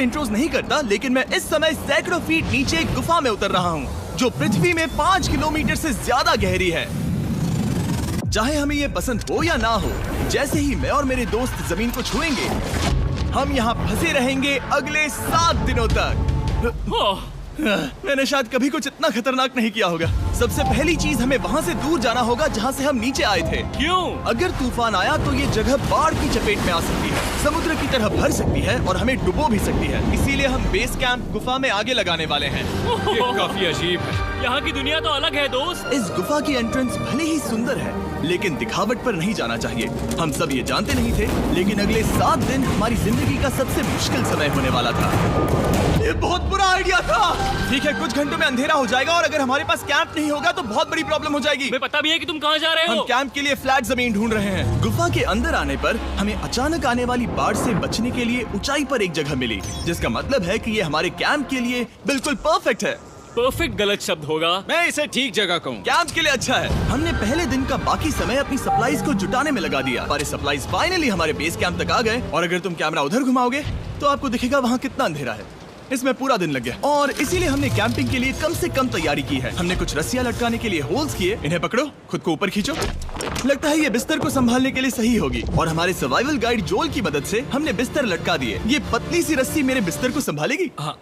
Intros नहीं करता, लेकिन मैं इस समय सैकड़ों फीट नीचे एक गुफा में उतर रहा हूँ जो पृथ्वी में 5 किलोमीटर से ज्यादा गहरी है। चाहे हमें ये पसंद हो या ना हो, जैसे ही मैं और मेरे दोस्त जमीन को छुएंगे, हम यहाँ फंसे रहेंगे अगले 7 दिनों तक। मैंने शायद कभी कुछ इतना खतरनाक नहीं किया होगा। सबसे पहली चीज, हमें वहाँ से दूर जाना होगा जहाँ से हम नीचे आए थे। क्यों? अगर तूफान आया तो ये जगह बाढ़ की चपेट में आ सकती है, समुद्र की तरह भर सकती है और हमें डुबो भी सकती है। इसीलिए हम बेस कैंप गुफा में आगे लगाने वाले हैं। ये काफी अजीब है। यहाँ की दुनिया तो अलग है दोस्त। इस गुफा की एंट्रेंस भले ही सुंदर है, लेकिन दिखावट पर नहीं जाना चाहिए। हम सब ये जानते नहीं थे, लेकिन अगले 7 दिन हमारी जिंदगी का सबसे मुश्किल समय होने वाला था। ये बहुत बुरा आइडिया था। ठीक है, कुछ घंटों में अंधेरा हो जाएगा और अगर हमारे पास कैंप नहीं होगा तो बहुत बड़ी प्रॉब्लम हो जाएगी। तुम्हें पता भी है कि तुम कहाँ जा रहे हो? हम कैंप के लिए फ्लैट जमीन ढूंढ रहे हैं। गुफा के अंदर आने पर हमें अचानक आने वाली बाढ़ से बचने के लिए ऊंचाई पर एक जगह मिली, जिसका मतलब है कि ये हमारे कैंप के लिए बिल्कुल परफेक्ट है। परफेक्ट गलत शब्द होगा। मैं इसे ठीक जगह कहूँ। कैंप के लिए अच्छा है। हमने पहले दिन का बाकी समय अपनी सप्लाईज को जुटाने में लगा दिया। हमारे सप्लाईज फाइनली हमारे बेस कैंप तक आ गए और अगर तुम कैमरा उधर घुमाओगे तो आपको दिखेगा वहाँ कितना अंधेरा है। इसमें पूरा दिन लग गया और इसीलिए हमने कैंपिंग के लिए कम से कम तैयारी की है। हमने कुछ रस्सियां लटकाने के लिए होल्स किए। इन्हें पकड़ो, खुद को ऊपर खींचो। लगता है ये बिस्तर को संभालने के लिए सही होगी और हमारे सर्वाइवल गाइड जोल की मदद से हमने बिस्तर लटका दिए। ये पतली सी रस्सी मेरे बिस्तर को संभालेगी। हाँ।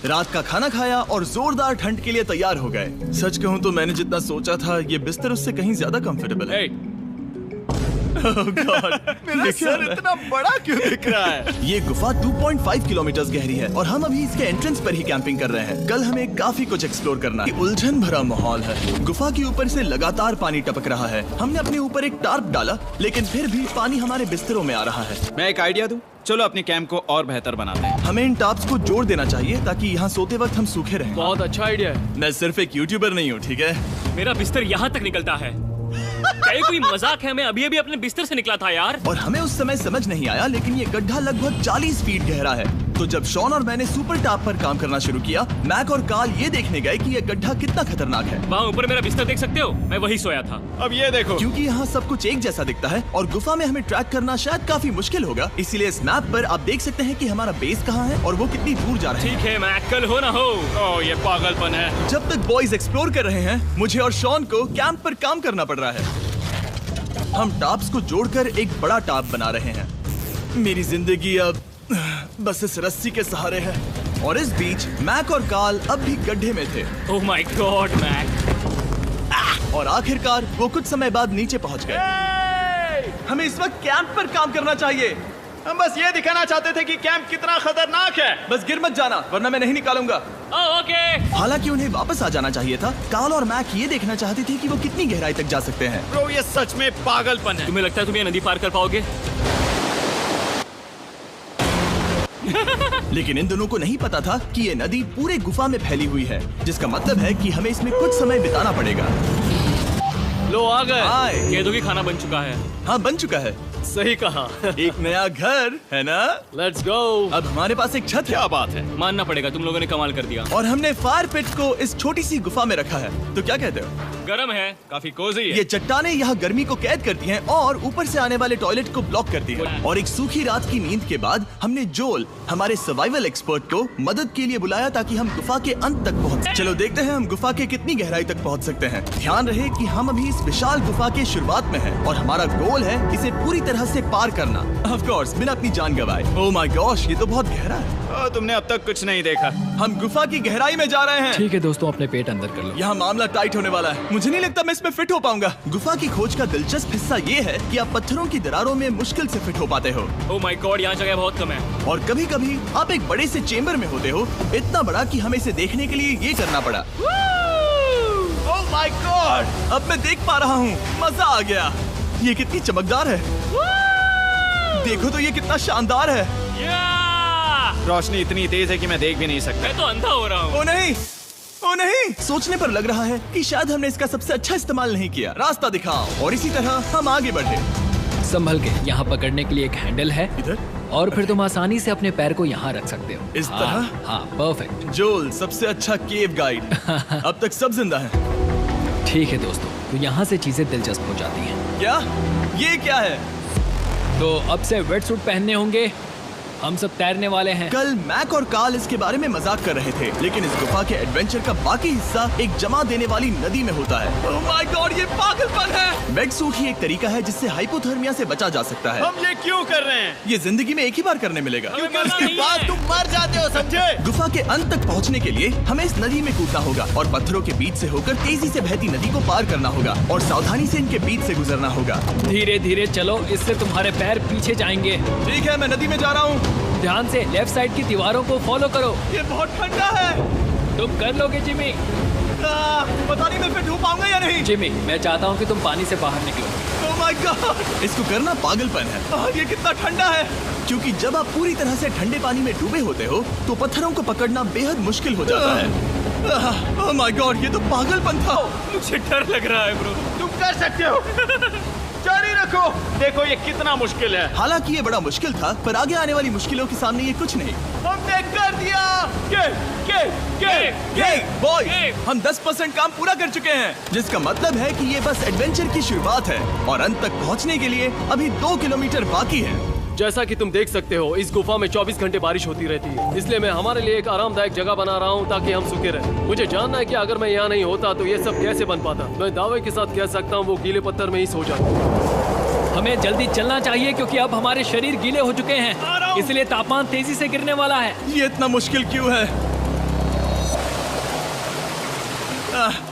रात का खाना खाया और जोरदार ठंड के लिए तैयार हो गए। सच कहूँ तो मैंने जितना सोचा था ये बिस्तर उससे कहीं ज्यादा कंफर्टेबल है। Oh God, मेरा सर इतना बड़ा क्यों दिख रहा है? ये गुफा 2.5 किलोमीटर गहरी है और हम अभी इसके एंट्रेंस पर ही कैंपिंग कर रहे हैं। कल हमें काफी कुछ एक्सप्लोर करना है। उलझन भरा माहौल है। गुफा के ऊपर से लगातार पानी टपक रहा है। हमने अपने ऊपर एक टार्प डाला, लेकिन फिर भी पानी हमारे बिस्तरों में आ रहा है। मैं एक आइडिया दूं? चलो अपने कैंप को और बेहतर बनाते हैं। हमें इन टार्प्स को जोड़ देना चाहिए ताकि यहाँ सोते वक्त हम सूखे रहें। बहुत अच्छा आइडिया है। मैं सिर्फ एक यूट्यूबर नहीं हूँ, ठीक है? मेरा बिस्तर यहाँ तक निकलता है। क्या ये कोई मजाक है? मैं अभी अभी अपने बिस्तर से निकला था यार। और हमें उस समय समझ नहीं आया, लेकिन ये गड्ढा लगभग 40 फीट गहरा है। तो जब शॉन और मैंने सुपर टॉप पर काम करना शुरू किया, मैक और कार्ल ये देखने गए कि ये गड्ढा कितना खतरनाक है। वहाँ ऊपर मेरा बिस्तर देख सकते हो? मैं वही सोया था। अब ये देखो, क्योंकि यहाँ सब कुछ एक जैसा दिखता है और गुफा में हमें ट्रैक करना शायद काफी मुश्किल होगा, इसीलिए इस मैप पर आप देख सकते हैं कि हमारा बेस कहाँ है और वो कितनी दूर जा रहे हैं। ठीक है, मैं कल हो ना हो। ओह ये पागलपन है। जब तक बॉयज एक्सप्लोर कर रहे हैं, मुझे और शॉन को कैंप पर काम करना पड़ रहा है। हम टॉप्स को जोड़कर एक बड़ा टॉप बना रहे हैं। मेरी जिंदगी अब बस इस रस्सी के सहारे है। और इस बीच मैक और कार्ल अब भी गड्ढे में थे। Oh my god Mac. और आखिरकार वो कुछ समय बाद नीचे पहुंच गए। हमें इस वक्त कैंप पर काम करना चाहिए। हम बस ये दिखाना चाहते थे कि कैंप कितना खतरनाक है। बस गिर मत जाना, वरना मैं नहीं निकालूंगा। ओके। हालांकि उन्हें वापस आ जाना चाहिए था। कार्ल और मैक ये देखना चाहते थे कि वो कितनी गहराई तक जा सकते हैं। ब्रो ये सच में पागलपन है। तुम्हें लगता है तुम ये नदी पार कर पाओगे? लेकिन इन दोनों को नहीं पता था कि ये नदी पूरे गुफा में फैली हुई है, जिसका मतलब है कि हमें इसमें कुछ समय बिताना पड़ेगा। लो आ गए। हाय। कह दो कि खाना बन चुका है। हाँ, बन चुका है। सही कहा। एक नया घर है ना? Let's go. अब हमारे पास एक छत है। क्या बात है। मानना पड़ेगा, तुम लोगों ने कमाल कर दिया। और हमने फायर पिट को इस छोटी सी गुफा में रखा है। तो क्या कहते हो? गरम है, काफी कोजी है। ये चट्टानें यहाँ गर्मी को कैद करती हैं और ऊपर से आने वाले टॉयलेट को ब्लॉक करती हैं। और एक सूखी रात की नींद के बाद हमने जोल, हमारे सर्वाइवल एक्सपर्ट को मदद के लिए बुलाया ताकि हम गुफा के अंत तक पहुँच। चलो देखते हैं हम गुफा के कितनी गहराई तक पहुँच सकते हैं। ध्यान रहे कि हम अभी इस विशाल गुफा के शुरुआत में हैं और हमारा गोल है इसे पूरी तरह से पार करना। ऑफ कोर्स, बिना अपनी जान गंवाए। ओह माय गॉश, ये तो बहुत गहरा है। तुमने अब तक कुछ नहीं देखा। हम गुफा की गहराई में जा रहे हैं। ठीक है दोस्तों, अपने पेट अंदर कर लो। यहाँ मामला टाइट होने वाला है। मुझे नहीं लगता मैं इसमें फिट हो पाऊंगा। गुफा की खोज का दिलचस्प हिस्सा ये है कि आप पत्थरों की दरारों में मुश्किल से फिट हो पाते हो। ओह माय गॉड, यहाँ जगह बहुत कम है। और कभी कभी आप एक बड़े से चेम्बर में होते हो, इतना बड़ा कि हमें इसे देखने के लिए ये करना पड़ा। ओह माय गॉड, अब मैं देख पा रहा हूँ। मजा आ गया। ये कितनी चमकदार है। देखो तो ये कितना शानदार है। रोशनी इतनी तेज है कि मैं देख भी नहीं सकता। मैं तो अंधा हो रहा हूँ। ओ नहीं, ओ नहीं। सोचने पर लग रहा है कि शायद हमने इसका सबसे अच्छा इस्तेमाल नहीं किया। रास्ता दिखाओ। और इसी तरह हम आगे बढ़े। संभल के, यहाँ पकड़ने के लिए एक हैंडल है इधर? और फिर तुम आसानी से अपने पैर को यहाँ रख सकते हो। इस तरह? हाँ, परफेक्ट। जोल, सबसे अच्छा केव गाइड। अब तक सब जिंदा हैं। ठीक है दोस्तों, तो यहाँ से चीजें दिलचस्प हो जाती हैं। क्या? ये क्या है? तो अब से वेट सूट पहनने होंगे हम सब तैरने वाले हैं। कल मैक और कार्ल इसके बारे में मजाक कर रहे थे, लेकिन इस गुफा के एडवेंचर का बाकी हिस्सा एक जमा देने वाली नदी में होता है। ओह माय गॉड, ये पागलपन है। वेट सूट ही एक तरीका है जिससे हाइपोथर्मिया से बचा जा सकता है। हम ये क्यों कर रहे हैं? ये जिंदगी में एक ही बार करने मिलेगा, क्योंकि उसके बाद तुम मर जाते हो, समझे? गुफा के अंत तक पहुंचने के लिए हमें इस नदी में कूदना होगा और पत्थरों के बीच से होकर तेजी से बहती नदी को पार करना होगा और सावधानी से इनके बीच से गुजरना होगा। धीरे धीरे चलो, इससे तुम्हारे पैर पीछे जाएंगे। ठीक है, मैं नदी में जा रहा हूँ। ध्यान से लेफ्ट साइड की दीवारों को फॉलो करो। ये बहुत ठंडा है। तुम कर लोगे जिमी। पता नहीं मैं फिट हो पाऊंगा या नहीं। जिमी, मैं चाहता हूँ कि तुम पानी से बाहर निकलो। ओह माय गॉड, इसको करना पागलपन है। ये कितना ठंडा है, क्योंकि जब आप पूरी तरह से ठंडे पानी में डूबे होते हो तो पत्थरों को पकड़ना बेहद मुश्किल हो जाता है। ओह माय गॉड, ये तो पागलपन था। मुझे डर लग रहा है ब्रो। तुम कर सकते हो। जारी रखो। देखो ये कितना मुश्किल है। हालांकि ये बड़ा मुश्किल था, पर आगे आने वाली मुश्किलों के सामने ये कुछ नहीं। हमने कर दिया। बॉय, हम 10% काम पूरा कर चुके हैं, जिसका मतलब है कि ये बस एडवेंचर की शुरुआत है और अंत तक पहुंचने के लिए अभी 2 किलोमीटर बाकी है। जैसा कि तुम देख सकते हो, इस गुफा में 24 घंटे बारिश होती रहती है, इसलिए मैं हमारे लिए एक आरामदायक जगह बना रहा हूँ ताकि हम सूखे रहें। मुझे जानना है कि अगर मैं यहाँ नहीं होता तो ये सब कैसे बन पाता। मैं दावे के साथ कह सकता हूँ वो गीले पत्थर में ही सो जाता। हमें जल्दी चलना चाहिए क्योंकि अब हमारे शरीर गीले हो चुके हैं, इसलिए तापमान तेजी से गिरने वाला है। ये इतना मुश्किल क्यों है?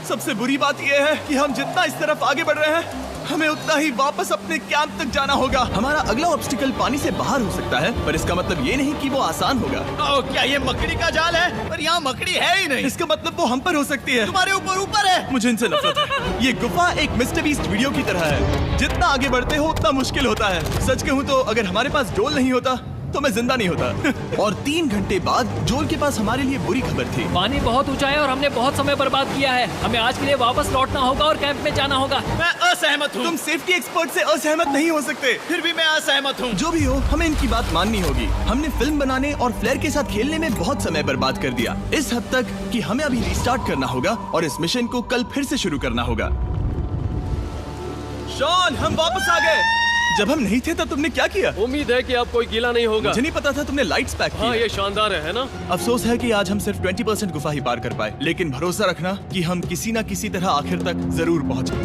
सबसे बुरी बात यह है कि हम जितना इस तरफ आगे बढ़ रहे हैं, हमें उतना ही वापस अपने कैंप तक जाना होगा। हमारा अगला ऑब्स्टिकल पानी से बाहर हो सकता है, पर इसका मतलब ये नहीं कि वो आसान होगा। ओह, क्या ये मकड़ी का जाल है? पर यहाँ मकड़ी है ही नहीं। इसका मतलब वो हम पर हो सकती है। तुम्हारे ऊपर है। मुझे इनसे नफरत है। ये गुफा एक मिस्टर बीस्ट वीडियो की तरह है, जितना आगे बढ़ते हो उतना मुश्किल होता है। सच कहूँ तो अगर हमारे पास जोल नहीं होता तो मैं जिंदा नहीं होता। और 3 घंटे बाद जोल के पास हमारे लिए बुरी खबर थी। पानी बहुत ऊंचा है और हमने बहुत समय बर्बाद किया है। हमें आज के लिए वापस लौटना होगा और कैंप में जाना होगा। मैं असहमत हूँ। तुम सेफ्टी एक्सपर्ट से असहमत नहीं हो सकते। फिर भी मैं असहमत हूँ। जो भी हो, हमें इनकी बात माननी होगी। हमने फिल्म बनाने और फ्लेयर के साथ खेलने में बहुत समय बर्बाद कर दिया, इस हद तक कि हमें अभी रिस्टार्ट करना होगा और इस मिशन को कल फिर से शुरू करना होगा। शॉन, हम वापस आ गए। जब हम नहीं थे तब तुमने क्या किया? उम्मीद है कि अब कोई गीला नहीं होगा। मुझे नहीं पता था तुमने लाइट्स पैक की। हाँ, ये शानदार है ना? अफसोस है कि आज हम सिर्फ 20% गुफा ही पार कर पाए, लेकिन भरोसा रखना कि हम किसी न किसी तरह आखिर तक जरूर पहुंचे।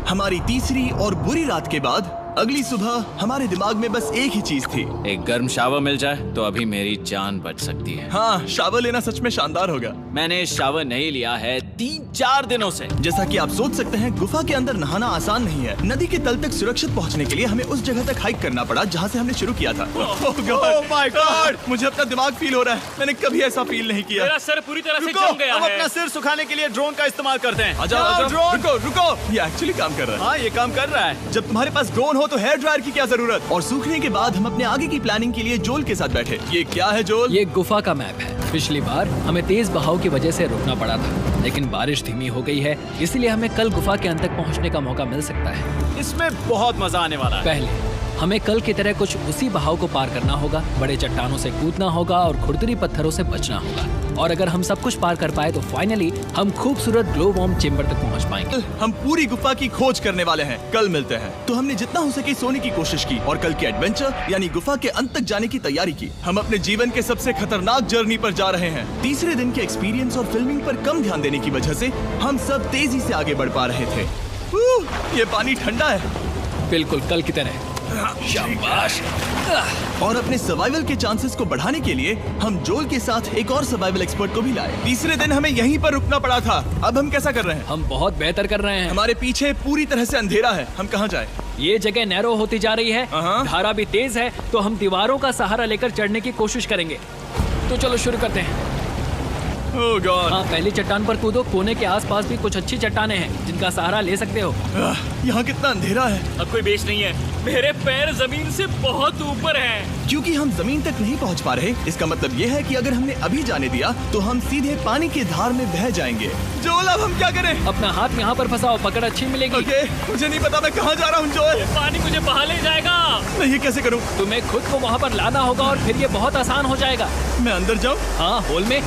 हमारी तीसरी और बुरी रात के बाद अगली सुबह हमारे दिमाग में बस एक ही चीज थी। एक गर्म शावर मिल जाए तो अभी मेरी जान बच सकती है। हाँ, शावर लेना सच में शानदार होगा। मैंने शावर नहीं लिया है 3-4 दिनों से। जैसा कि आप सोच सकते हैं, गुफा के अंदर नहाना आसान नहीं है। नदी के तल तक सुरक्षित पहुंचने के लिए हमें उस जगह तक हाइक करना पड़ा जहां से हमने शुरू किया था। Oh my God! मुझे अपना दिमाग फील हो रहा है। मैंने कभी ऐसा फील नहीं किया। मेरा सर पूरी तरह से रुको, जम गया हम है। अपना सिर सुखाने के लिए ड्रोन का इस्तेमाल करते हैं। आजाओ, ड्रोन। रुको रुको, ये एक्चुअली काम कर रहा है। हाँ, ये काम कर रहा है। जब तुम्हारे पास ड्रोन हो तो हेयर ड्रायर की क्या जरूरत। और सूखने के बाद हम अपने आगे की प्लानिंग के लिए जोल के साथ बैठे। ये क्या है जोल? ये गुफा का मैप है। पिछली बार हमें तेज बहाव की वजह से रुकना पड़ा था, लेकिन बारिश धीमी हो गई है, इसलिए हमें कल गुफा के अंत तक पहुंचने का मौका मिल सकता है। इसमें बहुत मजा आने वाला है। पहले हमें कल की तरह कुछ उसी बहाव को पार करना होगा, बड़े चट्टानों से कूदना होगा और खुरदरी पत्थरों से बचना होगा। और अगर हम सब कुछ पार कर पाए तो फाइनली हम खूबसूरत ग्लो वार्म चेम्बर तक पहुंच पाएंगे। हम पूरी गुफा की खोज करने वाले हैं। कल मिलते हैं। तो हमने जितना हो सके सोने की कोशिश की और कल की एडवेंचर यानी गुफा के अंत तक जाने की तैयारी की। हम अपने जीवन के सबसे खतरनाक जर्नी पर जा रहे हैं। तीसरे दिन के एक्सपीरियंस और फिल्मिंग पर कम ध्यान देने की वजह से हम सब तेजी से आगे बढ़ पा रहे थे। ये पानी ठंडा है, बिल्कुल कल की तरह। शाबाश। और अपने सर्वाइवल के चांसेस को बढ़ाने के लिए हम जोल के साथ एक और सर्वाइवल एक्सपर्ट को भी लाए। तीसरे दिन हमें यहीं पर रुकना पड़ा था। अब हम कैसा कर रहे हैं? हम बहुत बेहतर कर रहे हैं। हमारे पीछे पूरी तरह से अंधेरा है। हम कहाँ जाएं? ये जगह नैरो होती जा रही है, हाँ। धारा भी तेज है, तो हम दीवारों का सहारा लेकर चढ़ने की कोशिश करेंगे। तो चलो शुरू करते हैं। ओह गॉड। हाँ, पहली चट्टान पर कूदो। कोने के आसपास भी कुछ अच्छी चट्टानें हैं जिनका सहारा ले सकते हो। यहाँ कितना अंधेरा है। अब कोई बेस नहीं है। मेरे पैर जमीन से बहुत ऊपर हैं। क्योंकि हम जमीन तक नहीं पहुँच पा रहे, इसका मतलब ये है कि अगर हमने अभी जाने दिया तो हम सीधे पानी की धार में बह जाएंगे। जोल, अब हम क्या करें? अपना हाथ यहाँ पर फंसाओ, पकड़ अच्छी मिलेगी। ओके, मुझे नहीं पता मैं कहाँ जा रहा हूँ जोल। पानी मुझे बहा ले जाएगा। मैं ये कैसे करूँ? तुम्हें खुद को वहाँ पर लाना होगा और फिर ये बहुत आसान हो जाएगा। मैं अंदर जाऊँ? हाँ, होल में।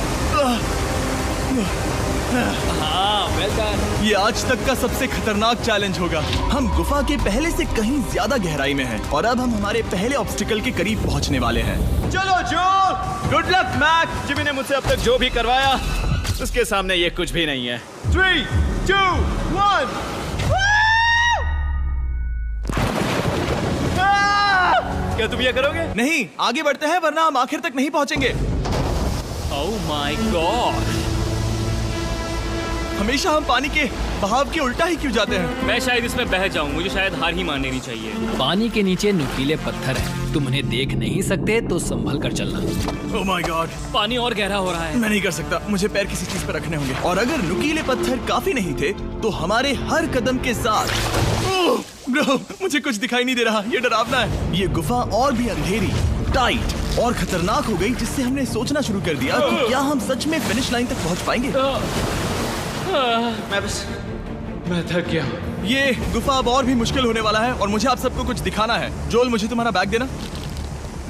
हाँ, वेल डन। ये आज तक का सबसे खतरनाक चैलेंज होगा। हम गुफा के पहले से कहीं ज्यादा गहराई में हैं और अब हम हमारे पहले ऑब्स्टिकल के करीब पहुंचने वाले हैं। चलो जो, गुड लक मैक। जिमी ने मुझसे अब तक जो भी करवाया उसके सामने ये कुछ भी नहीं है। 3, 2, 1। क्या तुम ये करोगे? नहीं, आगे बढ़ते हैं वरना हम आखिर तक नहीं पहुंचेंगे। ओह माय गॉड, हमेशा हम पानी के बहाव के उल्टा ही क्यों जाते हैं? मैं शायद इसमें बह जाऊं। मुझे शायद हार ही मान लेनी चाहिए। पानी के नीचे नुकीले पत्थर हैं। तुम उन्हें देख नहीं सकते तो संभल कर चलना। ओह माय गॉड, पानी और गहरा हो रहा है। मैं नहीं कर सकता। मुझे पैर किसी चीज पर रखने होंगे। और अगर नुकीले पत्थर काफी नहीं थे तो हमारे हर कदम के साथ ओह, ब्रो, मुझे कुछ दिखाई नहीं दे रहा। ये डरावना है। ये गुफा और भी अंधेरी, टाइट और खतरनाक हो गई, जिससे हमने सोचना शुरू कर दिया कि क्या हम सच में फिनिश लाइन तक पहुंच पाएंगे। मैं थक गया। ये गुफा अब और भी मुश्किल होने वाला है और मुझे आप सबको कुछ दिखाना है। जोल, मुझे तुम्हारा बैग देना।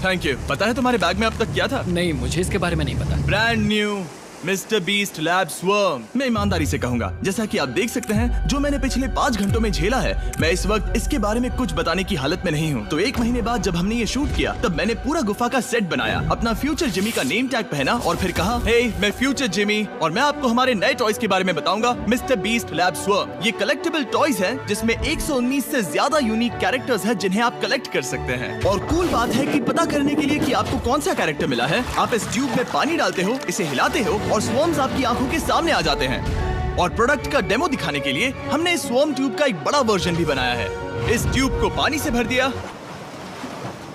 Thank you. पता है तुम्हारे बैग में अब तक क्या था? नहीं, मुझे इसके बारे में नहीं पता। Brand new mister beast lab swarm. मैं ईमानदारी से कहूंगा, जैसा कि आप देख सकते हैं, जो मैंने पिछले 5 घंटों में झेला है, मैं इस वक्त इसके बारे में कुछ बताने की हालत में नहीं हूँ। तो 1 महीने बाद जब हमने ये शूट किया, तब मैंने पूरा गुफा का सेट बनाया, अपना फ्यूचर जिमी का नेम टैग पहना और फिर कहा, हे, मैं फ्यूचर जिमी और मैं आपको हमारे नए टॉयज के बारे में बताऊंगा, मिस्टर बीस्ट लैब स्वर्म। ये कलेक्टेबल टॉयज हैं, जिसमें 119 से ज्यादा यूनिक कैरेक्टर्स हैं जिन्हें आप कलेक्ट कर सकते हैं। और कूल बात है कि पता करने के लिए कि आपको कौन सा कैरेक्टर मिला है, आप इस ट्यूब में पानी डालते हो, इसे हिलाते हो और स्वर्म्स आपकी आंखों के सामने आ जाते हैं। और प्रोडक्ट का डेमो दिखाने के लिए हमने इस स्वर्म ट्यूब का एक बड़ा वर्जन भी बनाया है। इस ट्यूब को पानी से भर दिया।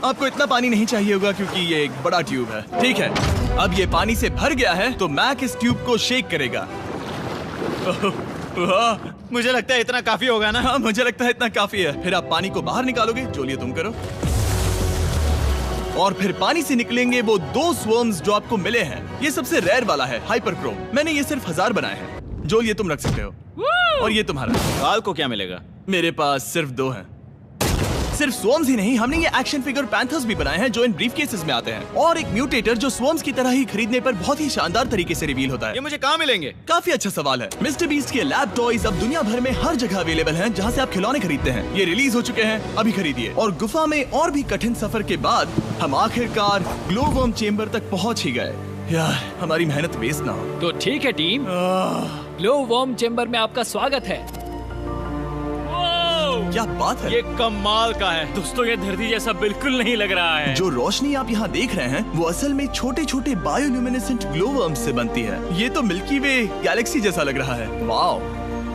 आपको इतना पानी नहीं चाहिए होगा क्योंकि ये एक बड़ा ट्यूब है। ठीक है, अब ये पानी से भर गया है तो मैक इस ट्यूब को शेक करेगा। मुझे लगता है इतना काफी होगा ना? हाँ, मुझे लगता है इतना काफी है। फिर आप पानी को बाहर निकालोगे। जोलिए, तुम करो। और फिर पानी से निकलेंगे वो 2 स्वर्म्स जो आपको मिले हैं। ये सबसे रेयर वाला है, हाइपर क्रोम। मैंने ये सिर्फ 1000 बनाए हैं। जोल, ये तुम रख सकते हो। और ये तुम्हारा। काल को क्या मिलेगा? मेरे पास सिर्फ 2 हैं। सिर्फ स्वर्म्स ही नहीं, हमने ये एक्शन फिगर पैंथर्स भी बनाए हैं जो इन ब्रीफ केसेस में आते हैं। और एक म्यूटेटर जो स्वर्म्स की तरह ही खरीदने पर बहुत ही शानदार तरीके से रिवील होता है। ये मुझे कहाँ मिलेंगे? काफी अच्छा सवाल है। मिस्टर बीस्ट के लैब टॉयज अब दुनिया भर में हर जगह अवेलेबल हैं जहां से आप खिलौने खरीदते हैं। ये रिलीज हो चुके हैं, अभी खरीदिए। और गुफा में और भी कठिन सफर के बाद हम आखिरकार ग्लो वर्म चेम्बर तक पहुंच ही गए। यार, हमारी मेहनत वेस्ट ना हो। तो ठीक है टीम, ग्लो वर्म चेम्बर में आपका स्वागत है। क्या बात है? ये कमाल का है। दोस्तों, ये धरती जैसा बिल्कुल नहीं लग रहा है। जो रोशनी आप यहाँ देख रहे हैं वो असल में छोटे छोटे बायोल्यूमिनेसेंट ग्लो वर्म्स से बनती है। ये तो मिल्की वे गैलेक्सी जैसा लग रहा है। वाओ,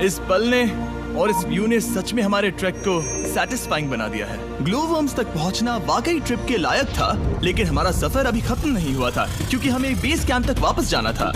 इस पल ने और इस व्यू ने सच में हमारे ट्रैक को सैटिस्फाइंग बना दिया है। ग्लो वर्म्स तक पहुँचना वाकई ट्रिप के लायक था, लेकिन हमारा सफर अभी खत्म नहीं हुआ था क्योंकि हमें बेस कैंप तक वापस जाना था।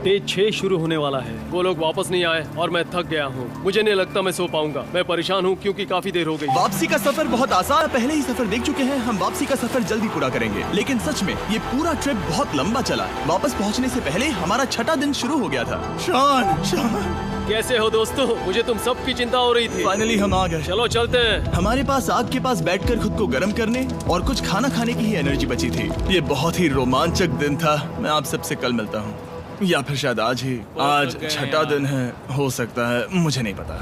डे 6 शुरू होने वाला है। वो लोग वापस नहीं आए और मैं थक गया हूँ। मुझे नहीं लगता मैं सो पाऊंगा। मैं परेशान हूँ क्योंकि काफी देर हो गई। वापसी का सफर बहुत आसान है। पहले ही सफर देख चुके हैं। हम वापसी का सफर जल्दी पूरा करेंगे। लेकिन सच में ये पूरा ट्रिप बहुत लंबा चला। वापस पहुँचने से पहले हमारा 6वां दिन शुरू हो गया था। शान, कैसे हो दोस्तों? मुझे तुम सबकी चिंता हो रही थी। फाइनली हम आ गए। चलो चलते हैं। हमारे पास आग के पास बैठकर खुद को गर्म करने और कुछ खाना खाने की ही एनर्जी बची थी। ये बहुत ही रोमांचक दिन था। मैं आप सबसे कल मिलता हूँ, या फिर शायद आज ही। आज 6वां दिन है, हो सकता है, मुझे नहीं पता।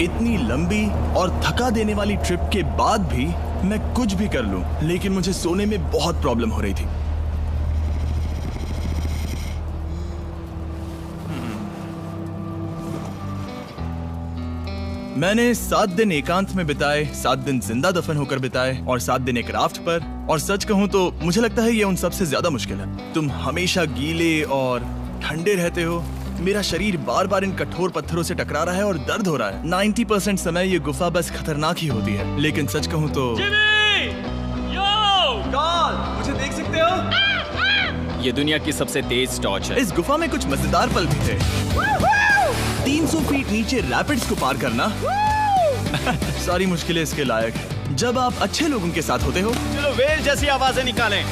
इतनी लंबी और थका देने वाली ट्रिप के बाद भी मैं कुछ भी कर लूं, लेकिन मुझे सोने में बहुत प्रॉब्लम हो रही थी। मैंने 7 दिन एकांत में बिताए, 7 दिन जिंदा दफन होकर बिताए और 7 दिन एक राफ्ट पर। और सच कहूं तो मुझे लगता है ये उन सबसे ज्यादा मुश्किल है। तुम हमेशा गीले और ठंडे रहते हो। मेरा शरीर बार बार इन कठोर पत्थरों से टकरा रहा है और दर्द हो रहा है। 90% समय ये गुफा बस खतरनाक ही होती है। लेकिन सच कहूं तो कार्ल, मुझे देख सकते हो? ये दुनिया की सबसे तेज टॉर्च है। इस गुफा में कुछ मजेदार पल भी थे। 300 फीट नीचे रैपिड्स को पार करना सारी मुश्किलें इसके लायक है जब आप अच्छे लोगों के साथ होते हो। चलो वेल जैसी आवाजें निकालें।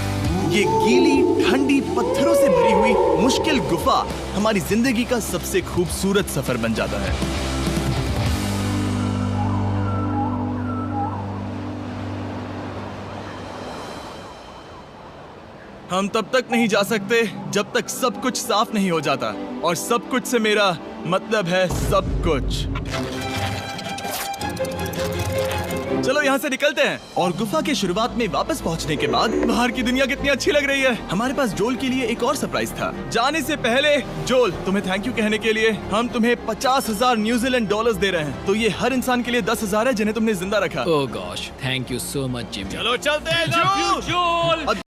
ये गीली ठंडी पत्थरों से भरी हुई मुश्किल गुफा हमारी जिंदगी का सबसे खूबसूरत सफर बन जाता है। हम तब तक नहीं जा सकते जब तक सब कुछ साफ नहीं हो जाता, और सब कुछ से मेरा मतलब है सब कुछ। चलो यहाँ से निकलते हैं। और गुफा के शुरुआत में वापस पहुँचने के बाद बाहर की दुनिया कितनी अच्छी लग रही है। हमारे पास जोल के लिए एक और सरप्राइज था। जाने से पहले जोल, तुम्हें थैंक यू कहने के लिए हम तुम्हें 50,000 न्यूजीलैंड डॉलर्स दे रहे हैं। तो ये हर इंसान के लिए 10,000 है जिन्हें तुमने जिंदा रखा। Oh gosh, thank you so much Jimmy. चलो चलते हैं जोल।